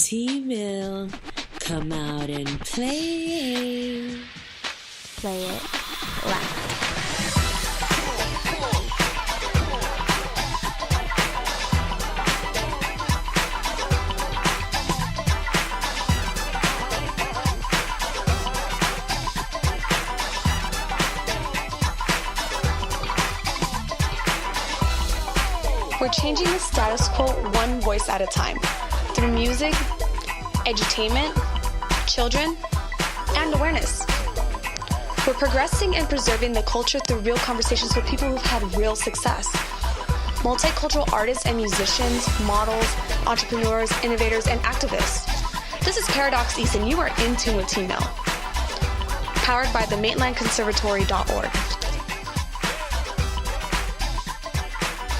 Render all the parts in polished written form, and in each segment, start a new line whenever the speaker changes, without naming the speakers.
T-Mill, come out and play.
Play it loud.
We're changing the status quo one voice at a time through music, edutainment, children, and awareness. We're progressing and preserving the culture through real conversations with people who've had real success. Multicultural artists and musicians, models, entrepreneurs, innovators, and activists. This is Paradox East, and you are in tune with T-Mill. Powered by the MaitlandConservatory.org.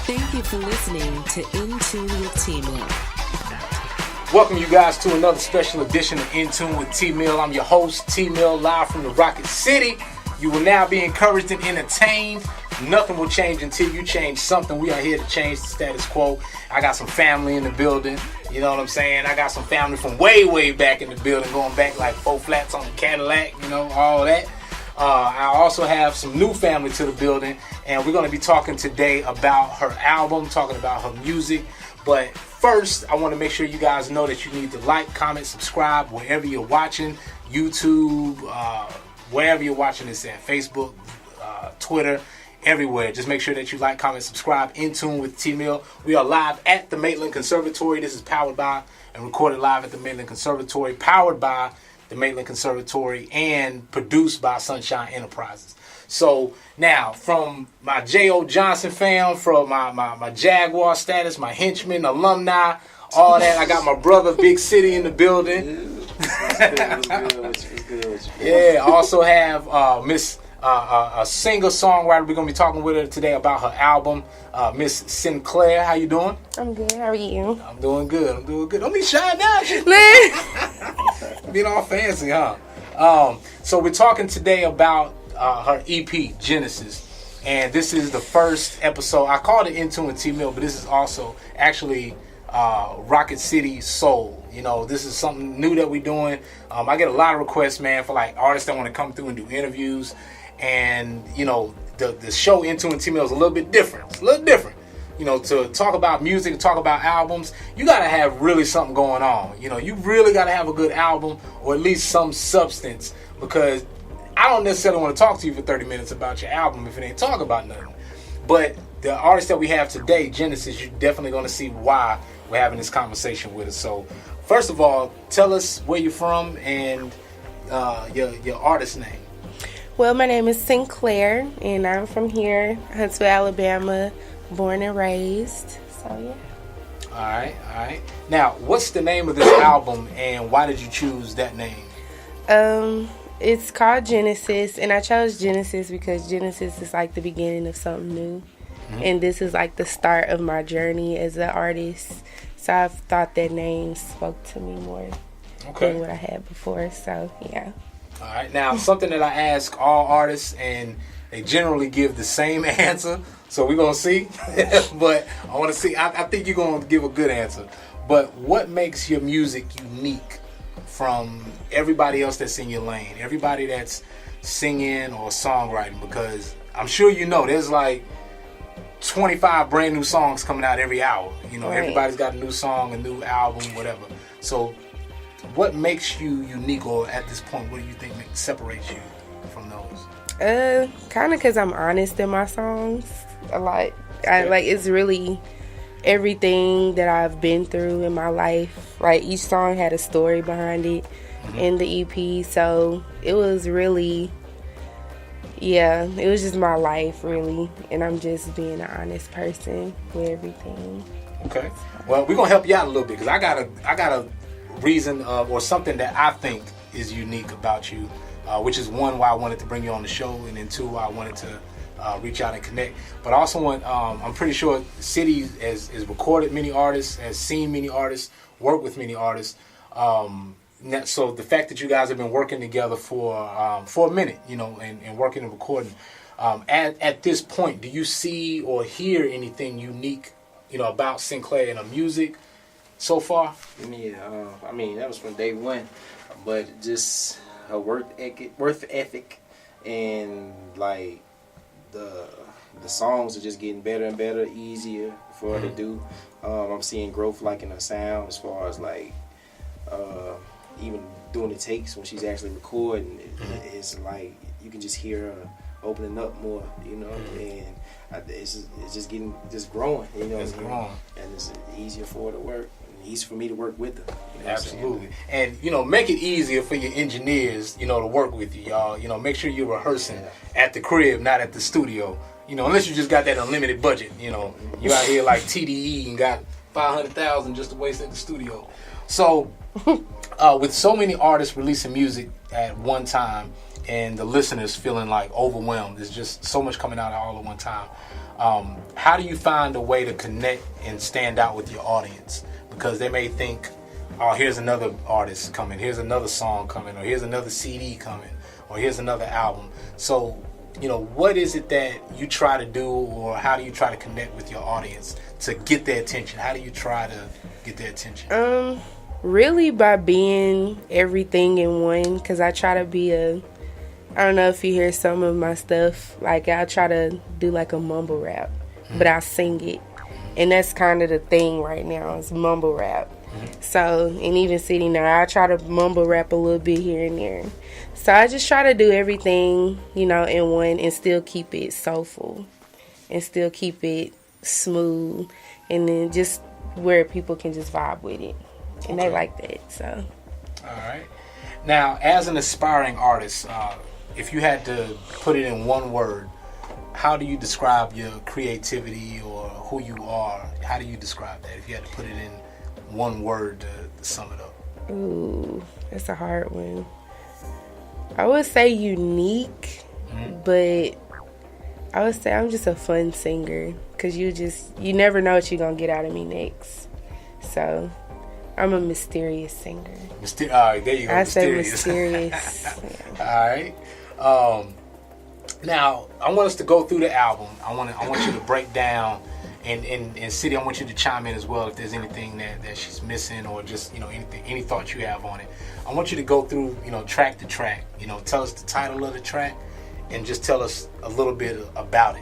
Thank you for listening to In Tune with T-Mill.
Welcome you guys to another special edition of In Tune with T-Mill. I'm your host, T-Mill, live from the Rocket City. You will now be encouraged and entertained. Nothing will change until you change something. We are here to change the status quo. I got some family in the building. You know what I'm saying? I got some family from way back in the building, going back like 4 flats on the Cadillac, you know, all that. I also have some new family to the building, and we're going to be talking today about her album, talking about her music. But first, I want to make sure you guys know that you need to like, comment, subscribe wherever you're watching, YouTube, wherever you're watching this at, Facebook, Twitter, everywhere. Just make sure that you like, comment, subscribe. In Tune with T-Mill. We are live at the Maitland Conservatory. This is powered by and recorded live at the Maitland Conservatory, powered by the Maitland Conservatory, and produced by Sunshine Enterprises. So now, from my J.O. Johnson fam, from my Jaguar status, my henchman, alumni, all that, I got my brother Big City in the building. Yeah, also have Miss a singer-songwriter. We're going to be talking with her today about her album, Miss Sinclair. How you doing?
I'm good. How are you?
I'm doing good. Don't be shy now. Being all fancy, huh? So we're talking today about her EP, Genesis. And this is the first episode. I called it In Tune with T-Mill, but this is also actually Rocket City Soul. You know, this is something new that we're doing. I get a lot of requests, man, for like artists that want to come through and do interviews. And, you know, the show In Tune with T-Mill is a little bit different. It's a little different. You know, to talk about music and talk about albums, you got to have really something going on. You know, you really got to have a good album or at least some substance, because I don't necessarily want to talk to you for 30 minutes about your album if it ain't talk about nothing. But the artist that we have today, Genesis, you're definitely going to see why we're having this conversation with us. So, first of all, tell us where you're from and your artist name.
Well, my name is Sinclair, and I'm from here, Huntsville, Alabama, born and raised. So, yeah.
All right. Now, what's the name of this album, and why did you choose that name?
It's called Genesis, and I chose Genesis because Genesis is like the beginning of something new. Mm-hmm. And this is like the start of my journey as an artist. So I thought that name spoke to me more than what I had before. So, yeah.
All right. Now, something that I ask all artists, and they generally give the same answer. So we're going to see. But I want to see. I think you're going to give a good answer. But what makes your music unique from everybody else that's in your lane? Everybody that's singing or songwriting? Because I'm sure you know there's like 25 brand new songs coming out every hour. You know, Everybody's got a new song, a new album, whatever. So what makes you unique, or at this point, what do you think separates you from those?
Kind of because I'm honest in my songs a lot. It's really everything that I've been through in my life. Like, each song had a story behind it in the EP. So it was really, it was just my life, really. And I'm just being an honest person with everything.
Okay. Well, we're going to help you out a little bit, because I got a reason or something that I think is unique about you, which is one, why I wanted to bring you on the show, and then two, why I wanted to reach out and connect. But I also want, I'm pretty sure City has recorded many artists, has seen many artists, worked with many artists. So the fact that you guys have been working together for a minute, you know, and working and recording, at this point, do you see or hear anything unique, you know, about Sinclair and her music so far?
Yeah, I mean that was from day one, but just her work ethic, and like the songs are just getting better and better, easier for her to do. I'm seeing growth like in her sound as far as like even doing the takes when she's actually recording. It's like you can just hear her opening up more, you know, and it's just getting growing, you know.
It's growing,
and it's easier for her to work. Easy for me to work with them. You know
Absolutely. And, make it easier for your engineers, to work with you, y'all. Make sure you're rehearsing at the crib, not at the studio. Unless you just got that unlimited budget, you out here like TDE and got $500,000 just to waste at the studio. So, with so many artists releasing music at one time and the listeners feeling like overwhelmed, there's just so much coming out all at one time. How do you find a way to connect and stand out with your audience? Because they may think, oh, here's another artist coming, here's another song coming, or here's another CD coming, or here's another album. So, what is it that you try to do, or how do you try to connect with your audience to get their attention? How do you try to get their attention?
Really by being everything in one, because I try to be I don't know if you hear some of my stuff, like I try to do like a mumble rap, but I sing it. And that's kind of the thing right now, is mumble rap. So, and even sitting there, I try to mumble rap a little bit here and there. So I just try to do everything, in one, and still keep it soulful and still keep it smooth, and then just where people can just vibe with it. And they like that, so.
All right. Now, as an aspiring artist, if you had to put it in one word, how do you describe your creativity or who you are? How do you describe that if you had to put it in one word to sum it up?
Ooh, that's a hard one. I would say unique, but I would say I'm just a fun singer, because you never know what you're going to get out of me next. So I'm a mysterious singer.
All right, there you go.
I say mysterious.
Yeah. All right. Now, I want us to go through the album. I want you to break down, and City, I want you to chime in as well if there's anything that she's missing, or just any thoughts you have on it. I want you to go through track to track. Tell us the title of the track, and just tell us a little bit about it.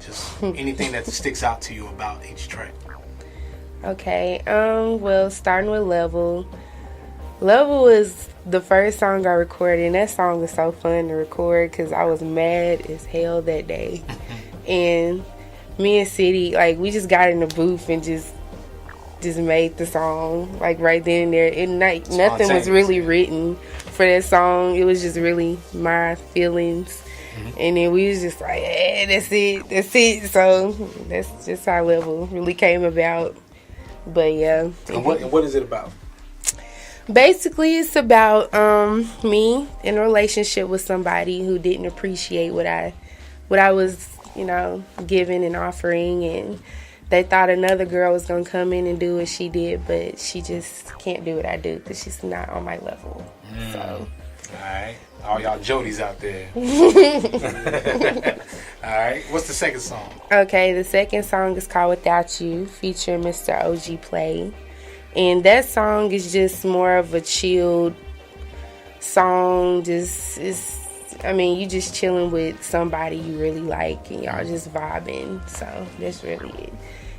Just anything that sticks out to you about each track.
Okay. Well, starting with Level. Level was the first song I recorded, and that song was so fun to record because I was mad as hell that day. And me and City, like, we just got in the booth and just made the song, like, right then and there. And nothing was really written for that song. It was just really my feelings. And then we was just like, hey, that's it. So that's just how Level really came about. But yeah.
And what is it about?
Basically, it's about me in a relationship with somebody who didn't appreciate what I was, giving and offering, and they thought another girl was gonna come in and do what she did, but she just can't do what I do because she's not on my level. So,
all right, all y'all Jodies out there. All right, what's the second song?
Okay, the second song is called Without You, featuring Mr. OG Play. And that song is just more of a chilled song. You just chilling with somebody you really like, and y'all just vibing. So that's really it.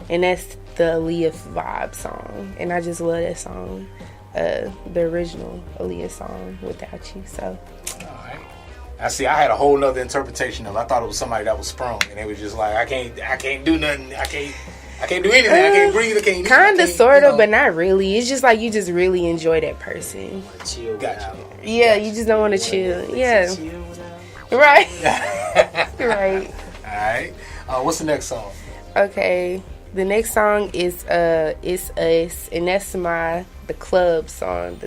And that's the Aaliyah vibe song. And I just love that song. The original Aaliyah song, Without You. So.
All right. I had a whole nother interpretation of it. I thought it was somebody that was sprung, and they was just like, I can't do nothing. I can't do anything. I can't breathe. I can't.
Kind of, sort of, but not really. It's just like you just really enjoy that person.
Chill.
Gotcha.
Yeah, you just don't want to chill. Yeah. Right. Right.
All right. What's the next song?
Okay. The next song is It's Us, and that's the club song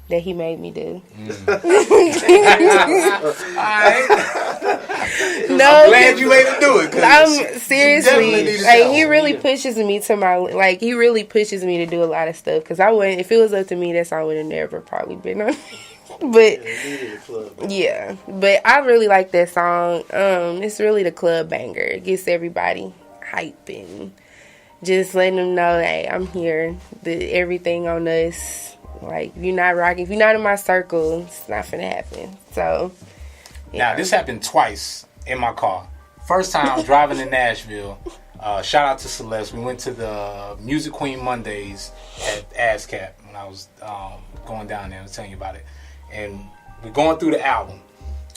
that he made me do.
All right. No, I'm glad you made him do it.
I'm seriously, like, he really pushes me to he really pushes me to do a lot of stuff. Because if it was up to me, that song would have never probably been on. But yeah, but I really like that song. It's really the club banger. It gets everybody hype, and just letting them know, hey, I'm here. Everything on us. Like, if you're not rocking, if you're not in my circle, it's not finna happen. So, yeah.
Now, this happened twice in my car. First time driving to Nashville. Shout out to Celeste. We went to the Music Queen Mondays at ASCAP when I was going down there. I was telling you about it. And we're going through the album.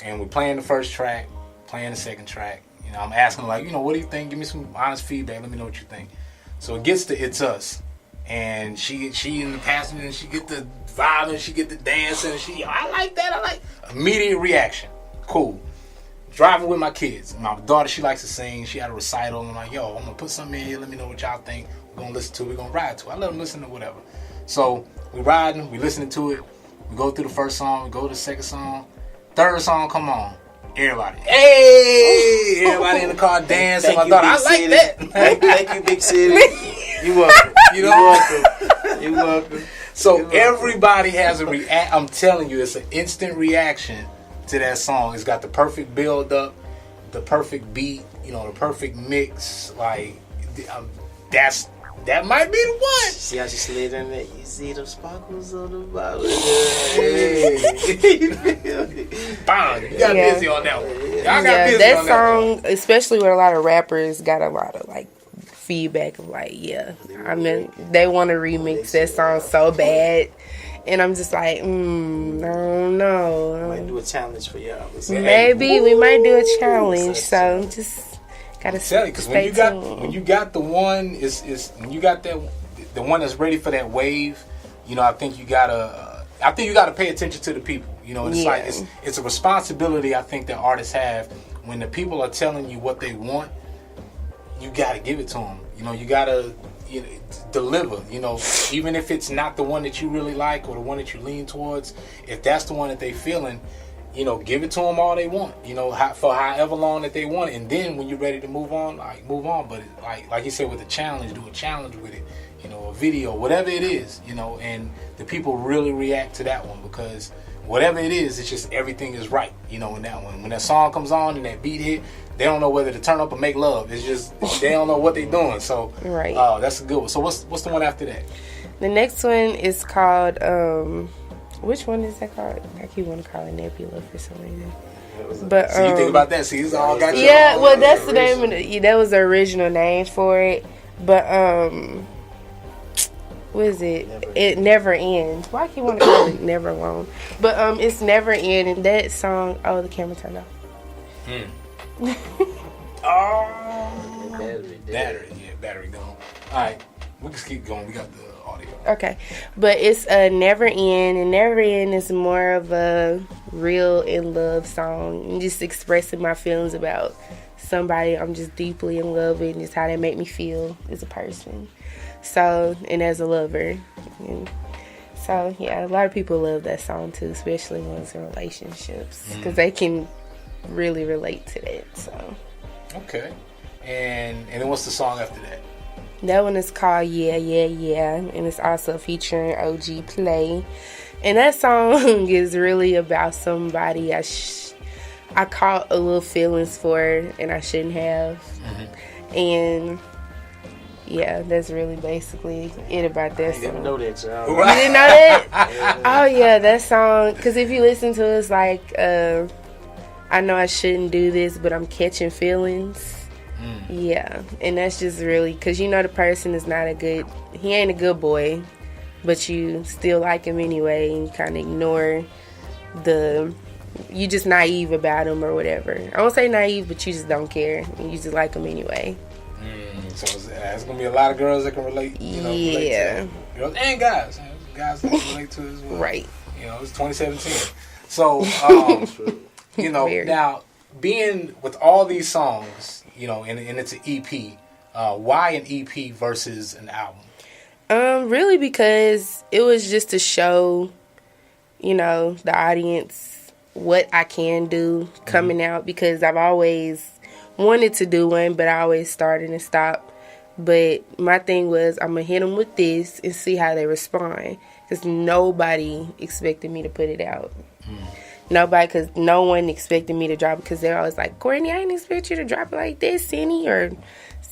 And we're playing the first track, playing the second track. You know, I'm asking, like, what do you think? Give me some honest feedback. Let me know what you think. So it gets to It's Us. And she in the passenger, and she get the vibe, and she get the dancing, and I like that. Immediate reaction. Cool. Driving with my kids. My daughter, she likes to sing. She had a recital. And I'm like, yo, I'm going to put something in here. Let me know what y'all think. We're going to listen to it. We're going to ride to it. I let them listen to whatever. So we riding. We listening to it. We go through the first song. We go to the second song. Third song come on. Everybody. Hey! Everybody in the car dancing. My daughter, I like that.
Thank you, Big City. You welcome. You welcome. You welcome.
So everybody has a react. I'm telling you, it's an instant reaction to that song. It's got the perfect build up, the perfect beat, the perfect mix. Like that might be the one.
See how she slid in there? You see the sparkles on the bottle.
Hey. Bang, you got busy on that one. Y'all got busy
that
on
song,
that one.
especially with a lot of rappers, got a lot of feedback of they want to remix that song so bad. And I'm just like, I don't know.
Might do a challenge for y'all.
Maybe we might do a challenge. So just gotta
tell you, because when you got the one when you got that the one that's ready for that wave, I think you gotta pay attention to the people. And it's it's a responsibility I think that artists have when the people are telling you what they want. You gotta give it to them. You gotta deliver. Even if it's not the one that you really like or the one that you lean towards, if that's the one that they feeling, give it to them all they want. For however long that they want, and then when you're ready to move on, move on. But like you said, with a challenge, do a challenge with it. A video, whatever it is. And the people really react to that one because whatever it is, it's just everything is right. In that one, when that song comes on and that beat hit. They don't know whether to turn up or make love. It's just they don't know what they're doing. So,
right.
That's a good one. So what's the one after that?
The next one is called. Which one is that called? I keep wanting to call it Nebula for some reason. But
so you think about that? See, it's all got you.
Yeah, well, that's the name of that was the original name for it. But what is it? It Never Ends. Why I keep wanting to call it Never Alone? But it's Never End, and that song. Oh, the camera turned off.
Battery gone. Alright, we just keep going. We got the audio.
Okay, but it's Never End, and Never End is more of a real in love song, and just expressing my feelings about somebody I'm just deeply in love with, and just how they make me feel as a person. So, and as a lover. And so, yeah, a lot of people love that song too, especially ones in relationships, because they can really relate to that. So
okay, and then what's the song after that?
That one is called Yeah Yeah Yeah, and it's also featuring OG Play. And that song is really about somebody I caught a little feelings for and I shouldn't have. And yeah, that's really basically it about that song.
I didn't know that, y'all.
You didn't know that? Oh yeah, that song, because if you listen to it, it's like I know I shouldn't do this, but I'm catching feelings. Yeah, and that's just really, because the person is not he ain't a good boy, but you still like him anyway, and you kind of ignore you just naive about him or whatever. I won't say naive, but you just don't care, and you just like him anyway.
So it's going to be a lot of girls that can relate, relate to that. Girls and guys. Guys that can relate to it as well.
Right.
It's 2017. So, now, being with all these songs, and it's an EP, why an EP versus an album?
Really because it was just to show, the audience what I can do coming out, because I've always wanted to do one, but I always started and stopped. But my thing was, I'm going to hit them with this and see how they respond, because nobody expected me to put it out. Nobody, because no one expected me to drop it, because they're always like, Courtney, I didn't expect you to drop it like this, Cindy, or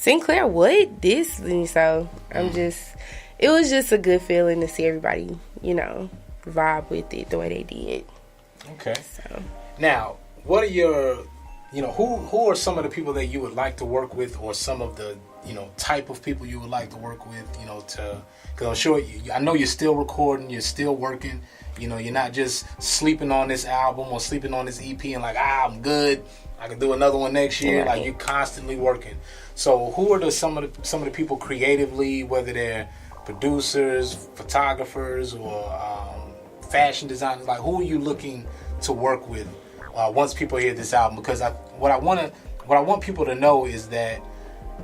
Sinclair, what? This? And so it was just a good feeling to see everybody, vibe with it the way they did.
Okay.
So
now, what are your, who are some of the people that you would like to work with, or some of the, type of people you would like to work with, because I'm sure, I know you're still recording, you're still working, you're not just sleeping on this album or sleeping on this EP and like, I'm good, I can do another one next year.
Right.
Like, you're constantly working. So who are some of the people creatively, whether they're producers, photographers, or fashion designers, like who are you looking to work with once people hear this album? Because what I want people to know is that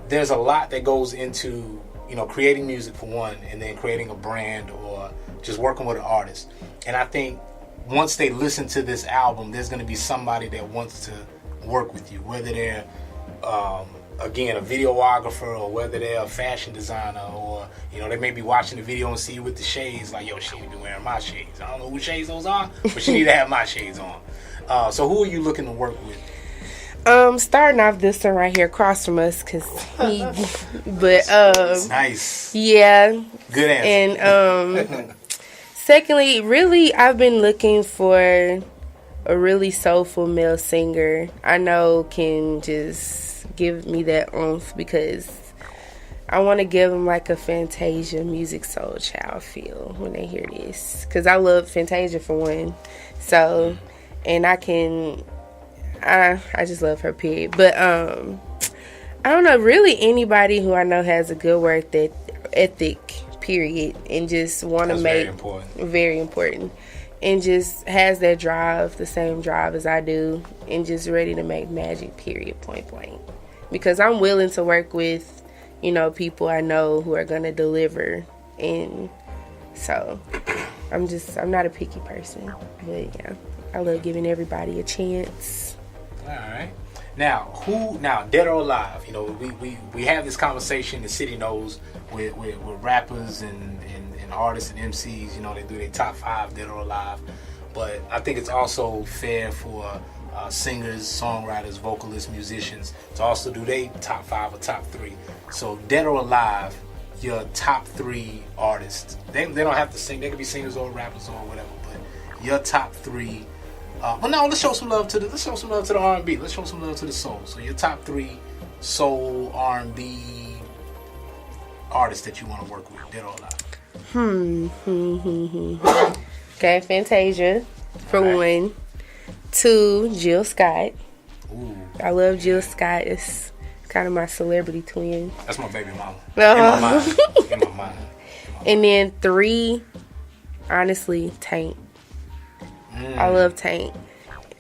there's a lot that goes into creating music for one, and then creating a brand or just working with an artist. And I think once they listen to this album, there's going to be somebody that wants to work with you, whether they're again a videographer, or whether they're a fashion designer, or they may be watching the video and see you with the shades, like, yo, she need to be wearing my shades. I don't know who shades those are, but she need to have my shades on. So who are you looking to work with?
Starting off this one right here across from us,
Nice.
Yeah.
Good answer.
And secondly, really, I've been looking for a really soulful male singer I know can just give me that oomph, because I want to give them like a Fantasia Music Soul Child feel when they hear this, because I love Fantasia for one. So, and I just love her, period. But I don't know, really anybody who I know has a good work ethic, period, and just want to make very important, and just has that drive, the same drive as I do, and just ready to make magic, period, point blank. Because I'm willing to work with, people I know who are gonna deliver, and so I'm not a picky person, but yeah, I love giving everybody a chance.
All right. Now, dead or alive? We have this conversation. The city knows with rappers and artists and MCs. They do their top 5 dead or alive. But I think it's also fair for singers, songwriters, vocalists, musicians to also do their top 5 or top 3. So, dead or alive, your top 3 artists. They don't have to sing. They could be singers or rappers or whatever. But your top 3. Let's show some love to the R&B. Let's show some love to the soul. So your top 3 soul R&B artists that you want to work with, dead or alive.
Okay, Fantasia for one. 2, Jill Scott.
Ooh.
I love Jill Scott. It's kind of my celebrity twin.
That's my baby mama.
Uh-huh.
In my mind.
And then 3, honestly, Tank. I love Tank.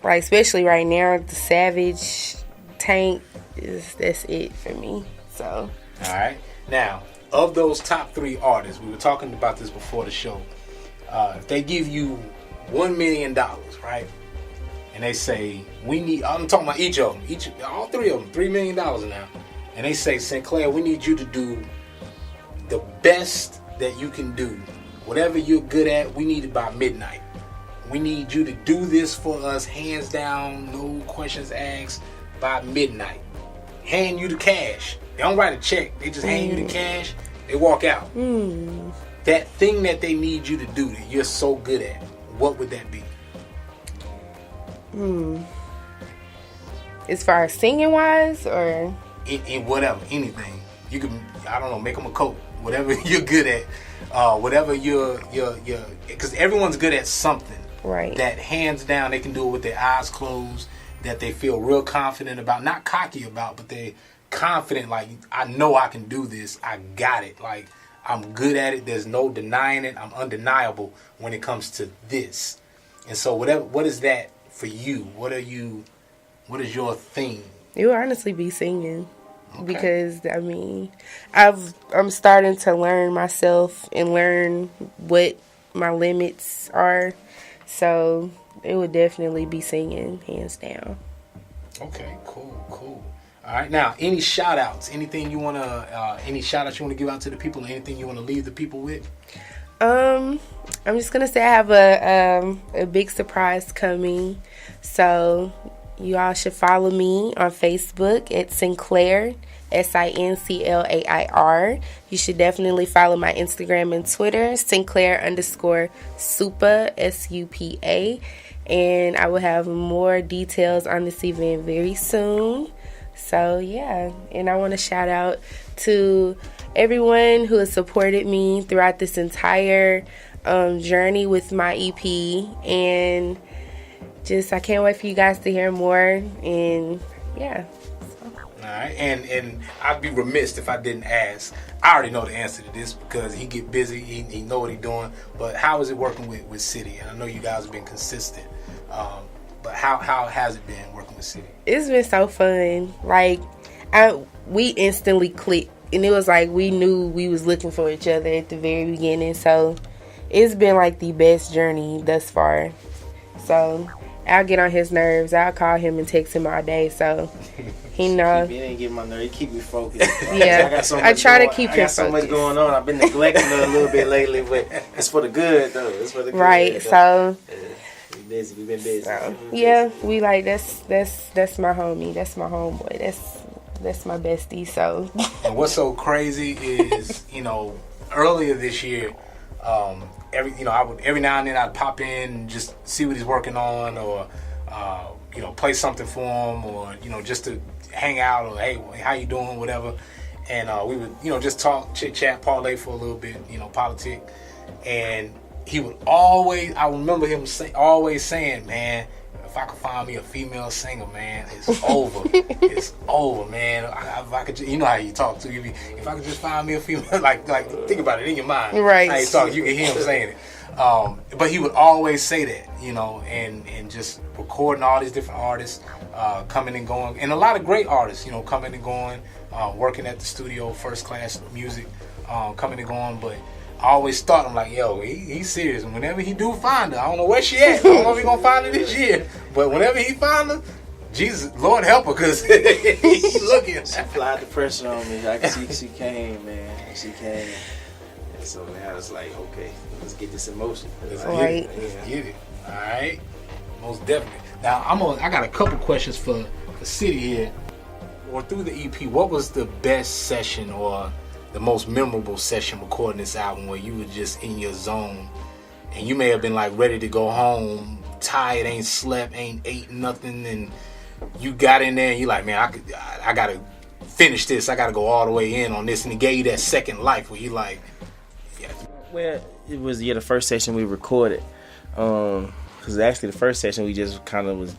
Like, especially right now, the Savage Tank that's it for me. So.
All right. Now, of those top 3 artists, we were talking about this before the show. If they give you $1 million, right? And they say, I'm talking about each of them, all 3 of them, $3 million now. And they say, Sinclair, we need you to do the best that you can do. Whatever you're good at, we need it by midnight. We need you to do this for us, hands down, no questions asked, by midnight. Hand you the cash. They don't write a check. They just hand you the cash. They walk out. That thing that they need you to do that you're so good at, what would that be?
As far as singing wise, or
in whatever, anything. You can, I don't know, make them a coat. Whatever you're good at. Whatever you're, because everyone's good at something.
Right.
That hands down they can do it with their eyes closed, that they feel real confident about, not cocky about, but they confident, like, I know I can do this, I got it, like, I'm good at it, there's no denying it, I'm undeniable when it comes to this. And so what is that for you? What is your thing?
It would honestly be singing.
Okay.
Because, I mean, I'm starting to learn myself and learn what my limits are. So it would definitely be singing, hands down.
Okay, cool. All right, now, any shout outs? Anything you want to, any shout outs you want to give out to the people? Anything you want to leave the people with?
I'm just going to say I have a big surprise coming. So you all should follow me on Facebook at Sinclair, Sinclair. You should definitely follow my Instagram and Twitter, Sinclair_Supa, SUPA. And I will have more details on this event very soon. So, yeah. And I want to shout out to everyone who has supported me throughout this entire journey with my EP. And just, I can't wait for you guys to hear more. And, yeah.
All right, and I'd be remiss if I didn't ask. I already know the answer to this because he get busy, he know what he's doing. But how is it working with City? And I know you guys have been consistent, but how has it been working with City?
It's been so fun. Like, we instantly clicked, and it was like we knew we was looking for each other at the very beginning. So it's been like the best journey thus far. So I'll get on his nerves. I'll call him and text him all day. So he knows.
It ain't get my nerve. It keep me focused.
Yeah, I try to keep him focused.
I got so much going on. I've been neglecting it a little bit lately, but it's for the good though. It's for the good.
Right. So
we busy. We've been busy.
So, yeah, we like that's my homie. That's my homeboy. That's my bestie. So.
And what's so crazy is, earlier this year, every now and then I'd pop in and just see what he's working on, or play something for him, or just to hang out, or hey, how you doing, whatever. And we would just talk, chit chat, parlay for a little bit, politic. And he would always, I remember him always saying, man, if I could find me a female singer, man, it's over. It's over, man. If I could, how you talk to you. If I could just find me a female, like think about it in your mind.
Right.
How you talk, you can hear him saying it. But he would always say that, and just recording all these different artists, coming and going, and a lot of great artists, coming and going, working at the studio, First Class Music, coming and going. But I always thought, I'm like, yo, he's serious. And whenever he do find her, I don't know where she at. I don't know if he gonna find her this year, but whenever he find her, Jesus, Lord help her, because he's looking.
She applied the pressure on me. I can see she came, man. She came. And so now it's like, okay, let's get this in motion.
Let's get it. All right, most definitely. Now I got a couple questions for the City here. Or through the EP, what was the best session or the most memorable session recording this album where you were just in your zone and you may have been like ready to go home, tired, ain't slept, ain't ate nothing, and you got in there and you like, man, I gotta finish this, I gotta go all the way in on this, and it gave you that second life where you like, yeah.
Well, it was the first session we recorded, because actually the first session we just kind of was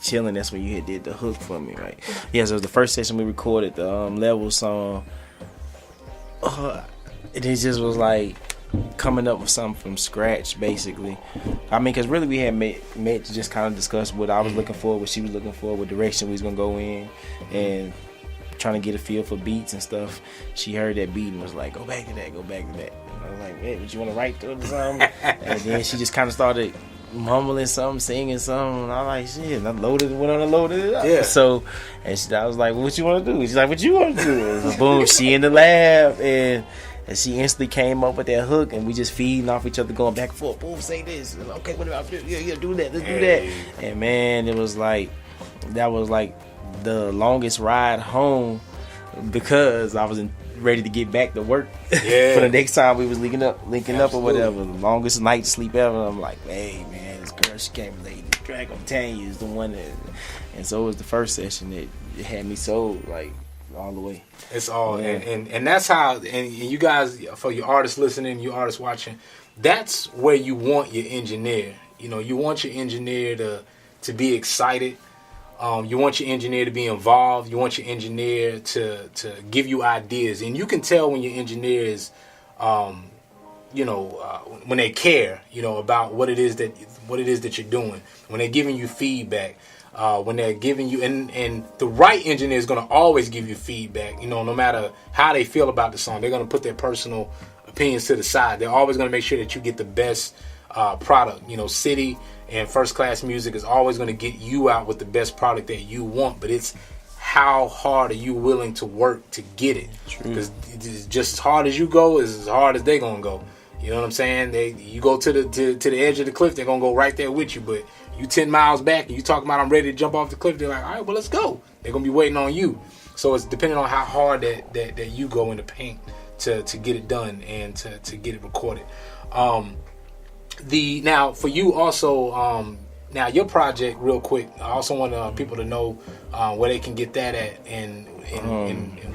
chilling. That's when you did the hook for me, right? Yeah, so it was the first session we recorded the Level song. It just was like coming up with something from scratch, basically. I mean, because really we had met to just kind of discuss what I was looking for, what she was looking for, what direction we was going to go in, and trying to get a feel for beats and stuff. She heard that beat and was like, go back to that. And I was like, hey, what you want to write to or something? And then she just kind of started mumbling something, singing something, and I was like, shit, and I loaded it up.
Yeah.
So, and I was like, well, what you want to do? She's like, what you want to do? And boom, she in the lab, and she instantly came up with that hook, and we just feeding off each other, going back and forth. Boom, say this. And okay, what about this? Yeah, do that. Let's do that. And man, it was like, that was like the longest ride home, because I was ready to get back to work for the next time we was linking up or whatever. The longest night sleep ever. I'm like, hey man, this girl, she came late. Drag on Tanya is the one that, and so it was the first session that it had me sold like all the way.
It's all and that's how, and you guys, for your artists listening, you artists watching, that's where you want your engineer. You want your engineer to be excited. You want your engineer to be involved. You want your engineer to give you ideas, and you can tell when your engineer is, when they care, about what it is that you're doing. When they're giving you feedback, when they're giving you, and the right engineer is going to always give you feedback. No matter how they feel about the song, they're going to put their personal opinions to the side. They're always going to make sure that you get the best product. City and First Class Music is always going to get you out with the best product that you want, but it's how hard are you willing to work to get it? Because just as hard as you go is as hard as they're going to go. You know what I'm saying? You go to the edge of the cliff, they're going to go right there with you, but you 10 miles back and you talking about I'm ready to jump off the cliff, they're like, all right, well, let's go. They're going to be waiting on you. So it's depending on how hard that you go in the paint to get it done and to get it recorded. Now for you also, now your project real quick, I also want people to know where they can get that at and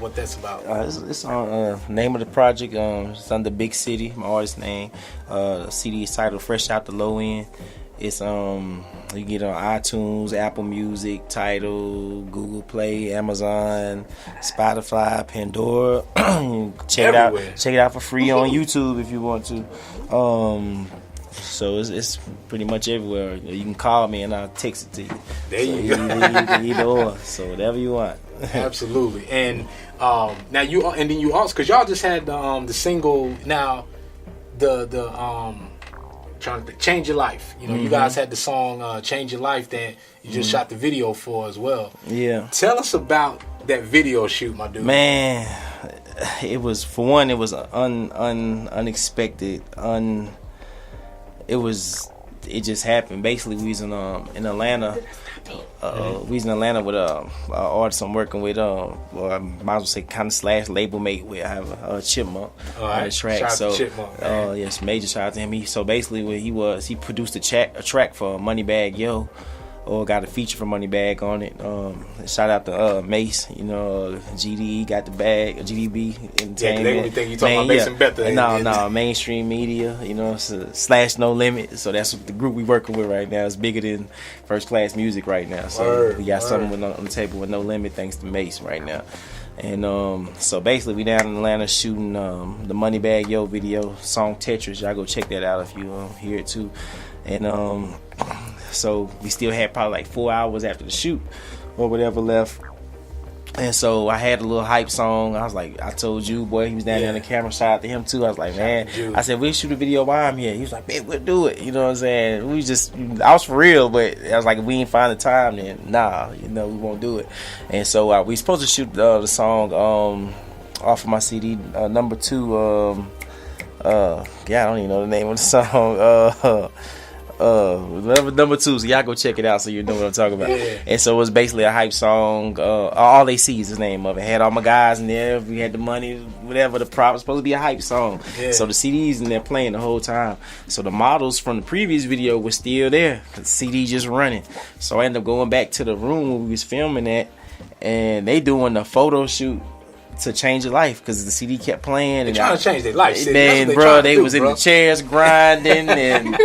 what that's about.
It's on name of the project. It's under Big City, my artist name. The CD is titled Fresh Out the Low End. It's you get it on iTunes, Apple Music, Tidal, Google Play, Amazon, Spotify, Pandora. Check it out for free on YouTube if you want to. So it's pretty much everywhere. You can call me and I'll text it to you.
There you go.
Either or. So whatever you want.
Absolutely. And now then you also, because y'all just had the single. Now the trying to Change Your Life. You know, you guys had the song Change Your Life that you just shot the video for as well. Yeah. Tell us about that video shoot, my dude.
Man, it was, for one, it was unexpected. It just happened. Basically, we was in Atlanta. We was in Atlanta with an artist I'm working with. Well, I might as well say kind of / label mate with. I have a Chipmunk on the track.
Shout out to Chipmunk.
Yes, major shout out to him. So basically, what he produced a track for Moneybagg Yo. Or got a feature from Moneybagg on it. Shout out to Mace, GDE got the bag, GDB Entertainment.
Yeah, they think you talking about Mace and Bethel.
No, mainstream media, / No Limit. So that's what the group we working with right now. It's bigger than First Class Music right now. So we got something on the table with No Limit thanks to Mace right now. And so basically we down in Atlanta shooting the Moneybagg Yo video, song Tetris. Y'all go check that out if you hear it too. And so we still had probably like 4 hours after the shoot or whatever left. And so I had a little hype song. I was like, I told you, boy, he was down there on the camera. Shout out to him too. I was like, man, I said, we'll shoot a video while I'm here. He was like, man, we'll do it. You know what I'm saying? I was for real, but I was like, if we ain't find the time, then nah, we won't do it. And so we supposed to shoot the song off of my CD, number 2. I don't even know the name of the song. Number 2, so y'all go check it out so you know what I'm talking about. And so it was basically a hype song. All They See is the name of it. Had all my guys in there. We had the money, whatever. The prop was supposed to be a hype song. So the CDs in there playing the whole time. So the models from the previous video were still there. The CD just running. So I ended up going back to the room where we was filming at, and they doing the photo shoot to Change Your Life because the CD kept playing.
They're trying to change their life.
Man, bro, they was in the chairs grinding and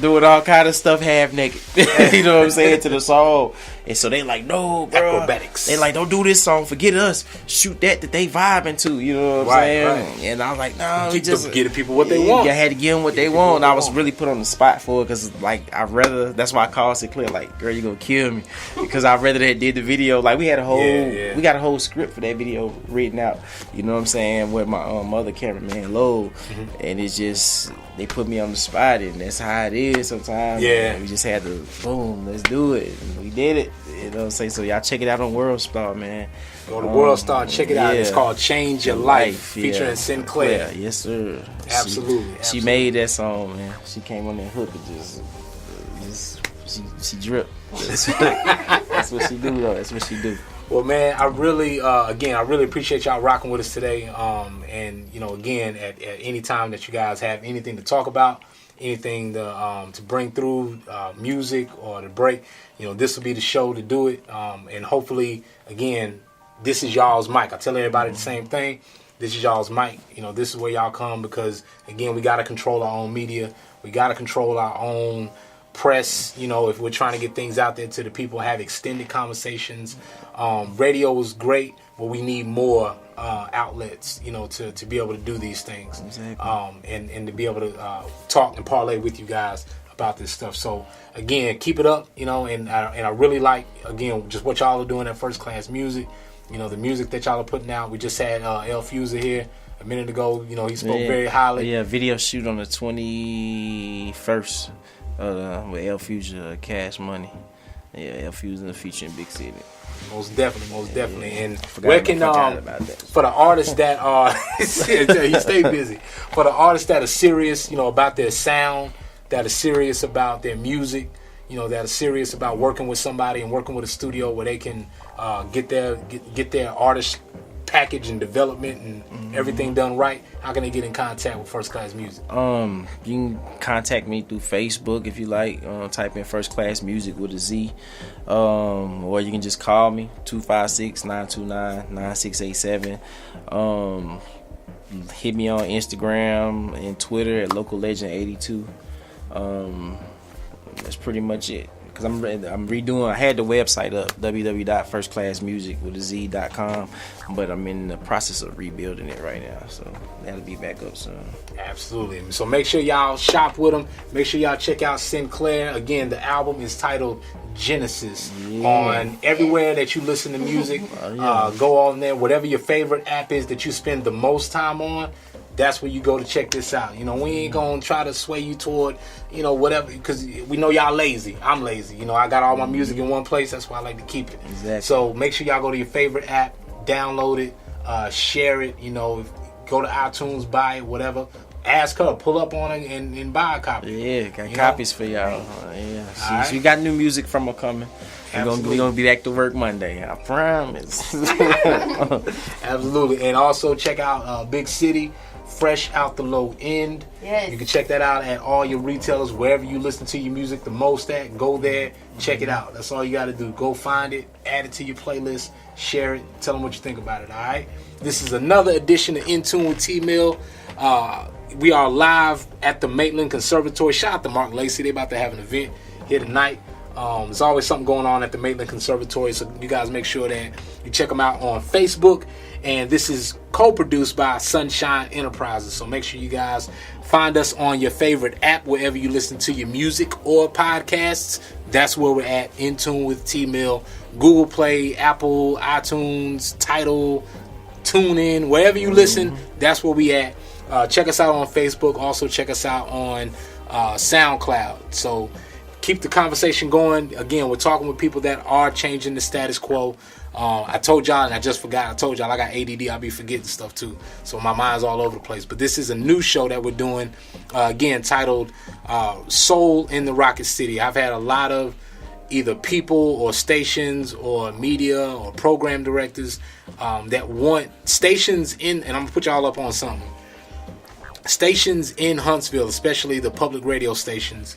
doing all kind of stuff half naked. You know what I'm saying, to the song. And so they like, no, bro.
Acrobatics.
They like, don't do this song. Forget us. Shoot that they vibing to. You know what I'm saying? Right. And I was like, no,
we just give the people what they want.
I had to give them what they want. I was really put on the spot for it because, like, that's why I called Sinclair. Like, girl, you gonna kill me because I rather they did the video. Like, we had a whole, we got a whole script for that video written out. You know what I'm saying? With my other cameraman, Low, and it's just they put me on the spot, and that's how it is sometimes. Yeah, we just had to boom, let's do it. And we did it. You know what I'm saying? So y'all check it out on World Star, man.
Go to World Star, check it out. It's called Change Your Life, featuring Sinclair.
Yes, sir.
Absolutely.
She made that song, man. She came on that hook and just she dripped. That's what she do, though. That's what she do.
Well, man, I really appreciate y'all rocking with us today. And again, at any time that you guys have anything to talk about, anything to bring through, music or to break, this will be the show to do it. And hopefully, again, this is y'all's mic. I tell everybody the same thing. This is y'all's mic. This is where y'all come because, again, we got to control our own media. We got to control our own press. If we're trying to get things out there to the people, have extended conversations. Radio is great, but we need more outlets, to be able to do these things. Exactly. And to be able to talk and parlay with you guys about this stuff. So again, keep it up, and I really like, again, just what y'all are doing at First Class Music. The music that y'all are putting out. We just had El Fuser here a minute ago. He spoke very highly.
Yeah, video shoot on the 21st with El Fuser, Cash Money. Yeah, El Fuser featuring Big City.
Most definitely. And where can for the artists that are he stay busy. For the artists that are serious, about their sound, that are serious about their music, that are serious about working with somebody and working with a studio where they can get their artist package and development and everything done right, how can they get in contact with First Class Music?
You can contact me through Facebook if you like. Type in First Class Music with a Z. Or you can just call me 256-929-9687. Hit me on Instagram and Twitter at LocalLegend82. That's pretty much it. Cause I'm redoing. I had the website up, www.firstclassmusic.com, but I'm in the process of rebuilding it right now, so that'll be back up soon.
Absolutely. So make sure y'all shop with them. Make sure y'all check out Sinclair. Again, the album is titled Genesis. On everywhere that you listen to music. Go on there. Whatever your favorite app is that you spend the most time on, that's where you go to check this out. We ain't gonna try to sway you toward, whatever, because we know y'all lazy. I'm lazy. I got all my music in one place. That's why I like to keep it.
Exactly.
So make sure y'all go to your favorite app, download it, share it. Go to iTunes, buy it, whatever. Ask her, pull up on it and buy a copy.
Yeah, got copies for y'all. Yeah.
Right.
You got new music from her coming. We're gonna be back to work Monday. I promise.
Absolutely. And also check out Big City, fresh out the low end.
Yes.
You can check that out at all your retailers, wherever you listen to your music the most at. Go there, check it out. That's all you got to do. Go find it, add it to your playlist, share it, tell them what you think about it, all right? This is another edition of In Tune with T-Mill. We are live at the Maitland Conservatory. Shout out to Mark Lacey. They're about to have an event here tonight. There's always something going on at the Maitland Conservatory, so you guys make sure that you check them out on Facebook. And this is co-produced by Sunshine Enterprises, so make sure you guys find us on your favorite app wherever you listen to your music or podcasts. That's where we're at, In Tune with T-Mill. Google Play, Apple, iTunes, Tidal, TuneIn, wherever you listen, that's where we at. Check us out on Facebook. Also check us out on SoundCloud. So keep the conversation going. Again, we're talking with people that are changing the status quo. I told y'all, and I just forgot, I told y'all I got ADD. I'll be forgetting stuff too. So my mind's all over the place. But this is a new show that we're doing, again, titled Soul in the Rocket City. I've had a lot of either people or stations or media or program directors that want stations in, and I'm going to put y'all up on something. Stations in Huntsville, especially the public radio stations,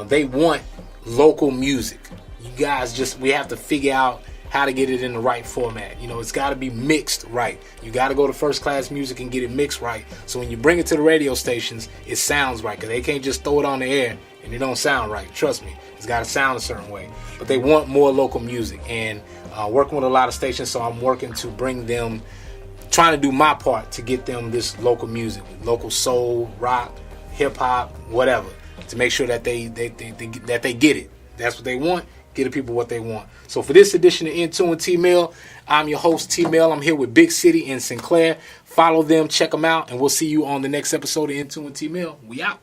they want local music. You guys we have to figure out how to get it in the right format. It's got to be mixed right. You got to go to First Class Music and get it mixed right. So when you bring it to the radio stations, it sounds right, because they can't just throw it on the air and it don't sound right. Trust me, it's got to sound a certain way. But they want more local music, and working with a lot of stations, so I'm working to bring them, trying to do my part to get them this local music, local soul, rock, hip hop, whatever, to make sure that they get it. That's what they want. Get the people what they want. So for this edition of In Tune with T-Mill, I'm your host T-Mill. I'm here with Big City and Sinclair. Follow them, check them out, and we'll see you on the next episode of In Tune with T-Mill. We out.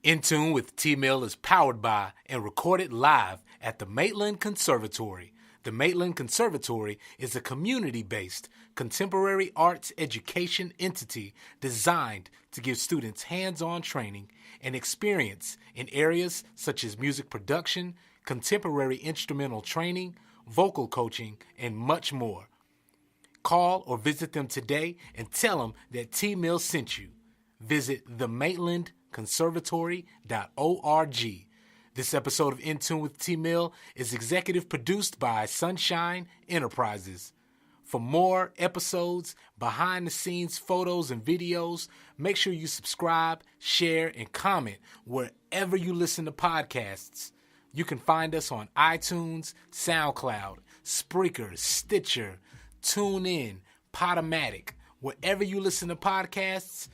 In Tune with T-Mill is powered by and recorded live at the Maitland Conservatory. The Maitland Conservatory is a community-based contemporary arts education entity designed to give students hands-on training and experience in areas such as music production, contemporary instrumental training, vocal coaching, and much more. Call or visit them today and tell them that T-Mill sent you. Visit themaitlandconservatory.org. This episode of In Tune with T-Mill is executive produced by Sunshine Enterprises. For more episodes, behind-the-scenes photos and videos, make sure you subscribe, share, and comment wherever you listen to podcasts. You can find us on iTunes, SoundCloud, Spreaker, Stitcher, TuneIn, Podomatic. Wherever you listen to podcasts,